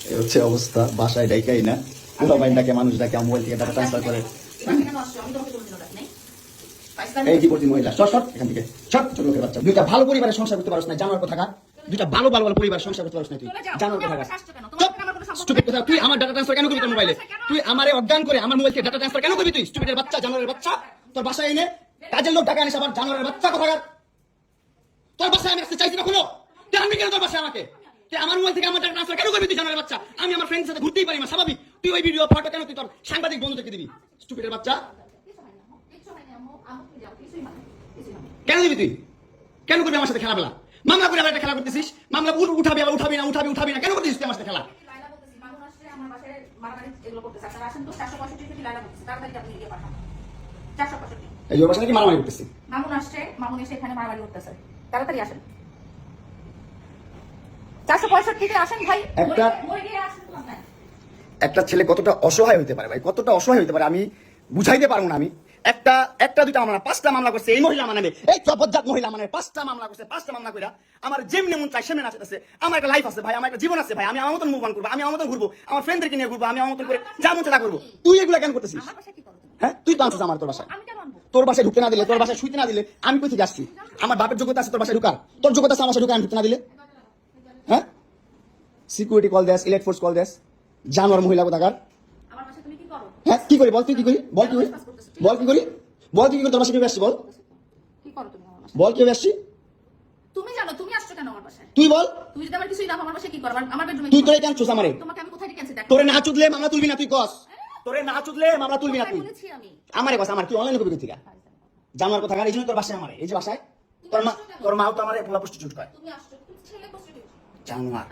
এই হচ্ছে অবস্থা, বাসায় ডাইকাই না, পুরো বাইন্ডাকে মানুষ ডাকে মোবাইল থেকে টাকা ট্রান্সফার করে। এই ডিপোর্টি মহিলা, শর্ট এখান থেকে, শর্ট ছোট লোকের বাচ্চা। দুইটা ভালো পরিবারের সংসার করতে পারছ না, জানোয়ার কোথাকার। দুইটা ভালো পরিবার সংসার করতে পারছ না তুই, জানোয়ার কোথাকার। স্টুপিড কথা, তুই আমার ডাটা ট্রান্সফার কেন করবি তোর মোবাইলে? তুই আমারে অজ্ঞান করে আমার মোবাইল থেকে ডাটা ট্রান্সফার কেন করবি তুই? স্টুপিডের বাচ্চা, জানোয়ারের বাচ্চা। তোর বাসায় এনে কাজের লোক টাকা আনিস, আবার জানোয়ারের বাচ্চা কোথাকার। তোর বাসায় আমি আসতে চাইছি না, কোনো টানবি কেন তোর বাসায় আমাকে? তুই আমার মোবাইল থেকে আমার ডাটা ট্রান্সফার কেন করবি তুই, জানোয়ারের বাচ্চা? আমি আমার ফ্রেন্ডের সাথে ঘুরতেই পারি না, স্বাভাবিক। তুই ওই ভিডিও ফটো কেন তুই তোর সাংবাদিক বন্ধুদেরকে দিবি? স্টুপিডের বাচ্চা, কেন দিবি তুই? কেন করবি আমার সাথে খেলাবেলা? মামলা করে আবার একটা খেলা করতেছিস, মামলা উঠাবি আবার উঠাবি না, কেন করতেছিস তুই আমার সাথে খেলা? এই যে বাসা নাকি মারামারি করতেছি। মামুন আসছে, মামুন এসে এখানে মারামারি করতেছে। তাড়াতাড়ি আসেন, 465 আসেন ভাই। একটা ছেলে কতটা অসহায় হইতে পারে ভাই, কতটা অসহায় হইতে পারে আমি বুঝাইতে পারবো না। আমি একটা দুইটা মামলা, 5টা মামলা করছে এই মহিলা, মানে এই জবরদস্ত মহিলা, মানে 5টা মামলা করছে। 5টা মামলা করে আমার যেমনি মন চাই সেমনি আছে। আমার একটা লাইফ আছে ভাই, আমার একটা জীবন আছে ভাই। আমি আমার মতন মুভ অন করবো, আমি আমার মতন ঘুরবো, আমার ফ্রেন্ডদেরকে নিয়ে ঘুরবো, আমি আমার মতন করে যা মন চাই তা করবো। তুই এগুলো কেন করতেছিস? হ্যাঁ, তুই তো আনছিস আমার তোর বাসায়। তোর বাসায় ঢুকতে না দিলে, তোর বাসায় শুইতে না দিলে আমি কই থেকে আসছি? আমার বাপের যোগ্যতা আছে তোর বাসায় ঢুকার? তোর যোগ্যতা আছে আমার বাসায় ঢুকে আমি ঢুকতে না দিলে? হ্যাঁ, সিকিউরিটি কল দেস, ইলেক্ট ফোর্স কল দেস, জানোয়ার মহিলা কোথাকার। হ্যাঁ, কি করি বল? তুই কি করি বল? কি করি বল? কি করি বল? তুই কি করি? তোর বাসায় কেউ আসছি বল? বল কেউ আসছি? তুমি জানো তুমি আসছো কেন আমার বাসায়? তুই বল। তুমি যদি আমার কিছুই না আমার বাসায় কি করব? আমার বেডরুমে তুই তোরে কেন চুস আমারে? তোমাকে আমি কোথায় ডেকেছি দেখ। তোরে না চুদলে মামলা তুলবি না তুই কস? তোরে না চুদলে মামলা তুলবি না তুই? বলেছি আমি। আমারে কস, আমার কি অনলাইনে কবি থেকে জানোয়ার কোথাকার। এই জন্য তোর বাসায় আমারে, এই যে বাসায় তোর মাও তো আমারে পোলা প্রস্টিটিউট করে। তুমি আসছো, তুমি ছেলে প্রস্টিটিউট। জানোয়ার।